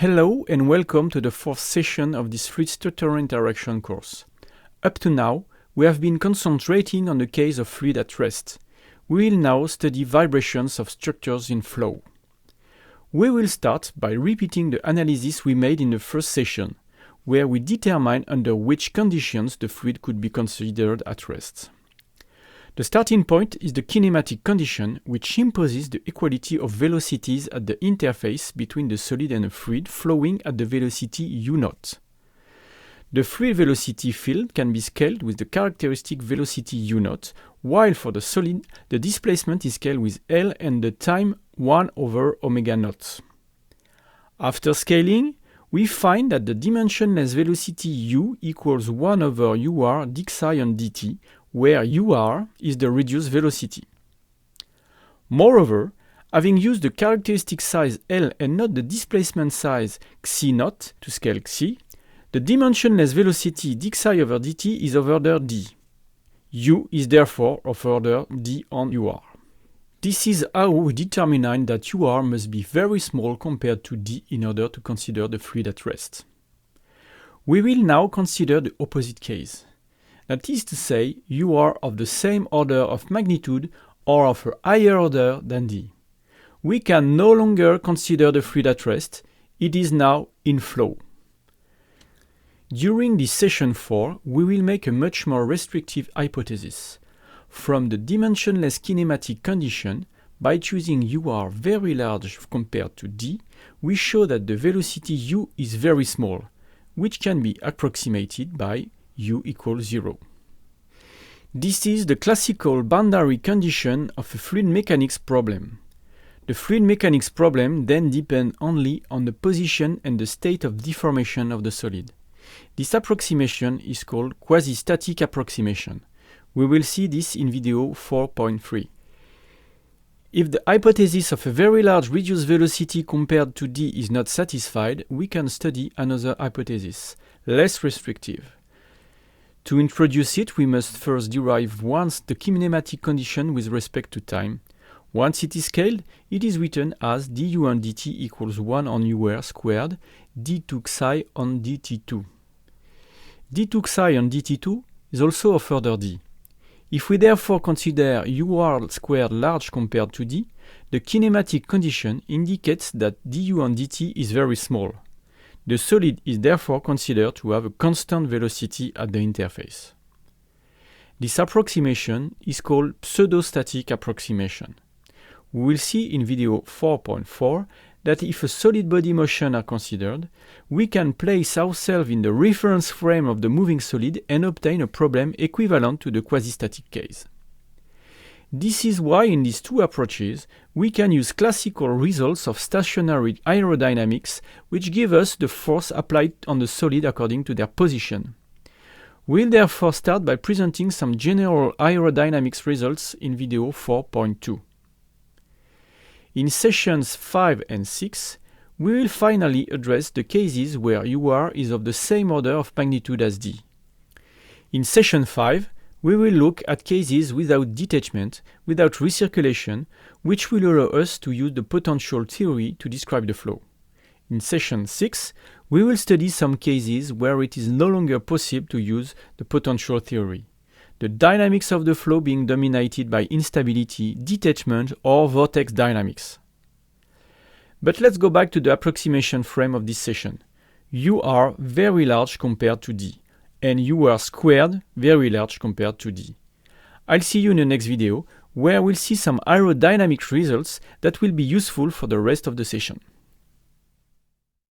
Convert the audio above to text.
Hello and welcome to the fourth session of this fluid structural interaction course. Up to now, we have been concentrating on the case of fluid at rest. We will now study vibrations of structures in flow. We will start by repeating the analysis we made in the first session, where we determined under which conditions the fluid could be considered at rest. The starting point is the kinematic condition, which imposes the equality of velocities at the interface between the solid and a fluid flowing at the velocity u0. The fluid velocity field can be scaled with the characteristic velocity u0, while for the solid, the displacement is scaled with L and the time 1 over omega naught. After scaling, we find that the dimensionless velocity u equals 1 over ur d psi on dt, where ur is the reduced velocity. Moreover, having used the characteristic size L and not the displacement size xi0 to scale xi, the dimensionless velocity d psi over dt is of order d. U is therefore of order d on ur. This is how we determine that ur must be very small compared to d in order to consider the fluid at rest. We will now consider the opposite case. That is to say, u are of the same order of magnitude or of a higher order than d. We can no longer consider the fluid at rest, it is now in flow. During this session 4, we will make a much more restrictive hypothesis. From the dimensionless kinematic condition, by choosing ur very large compared to d, we show that the velocity u is very small, which can be approximated by u equals 0. This is the classical boundary condition of a fluid mechanics problem. The fluid mechanics problem then depends only on the position and the state of deformation of the solid. This approximation is called quasi-static approximation. We will see this in video 4.3. If the hypothesis of a very large reduced velocity compared to d is not satisfied, we can study another hypothesis, less restrictive. To introduce it, we must first derive once the kinematic condition with respect to time. Once it is scaled, it is written as du on dt equals 1 on ur squared d2 psi on dt2. d2 psi on dt2 is also of order d. If we therefore consider ur squared large compared to d, the kinematic condition indicates that du on dt is very small. The solid is therefore considered to have a constant velocity at the interface. This approximation is called pseudostatic approximation. We will see in video 4.4 that if a solid body motion are considered, we can place ourselves in the reference frame of the moving solid and obtain a problem equivalent to the quasi-static case. This is why in these two approaches, we can use classical results of stationary aerodynamics, which give us the force applied on the solid according to their position. We'll therefore start by presenting some general aerodynamics results in video 4.2. In sessions 5 and 6, we will finally address the cases where ur is of the same order of magnitude as d. In session 5, we will look at cases without detachment, without recirculation, which will allow us to use the potential theory to describe the flow. In session 6, we will study some cases where it is no longer possible to use the potential theory, the dynamics of the flow being dominated by instability, detachment, or vortex dynamics. But let's go back to the approximation frame of this session. U are very large compared to d, and ur squared very large compared to d. I'll see you in the next video, where we'll see some aerodynamic results that will be useful for the rest of the session.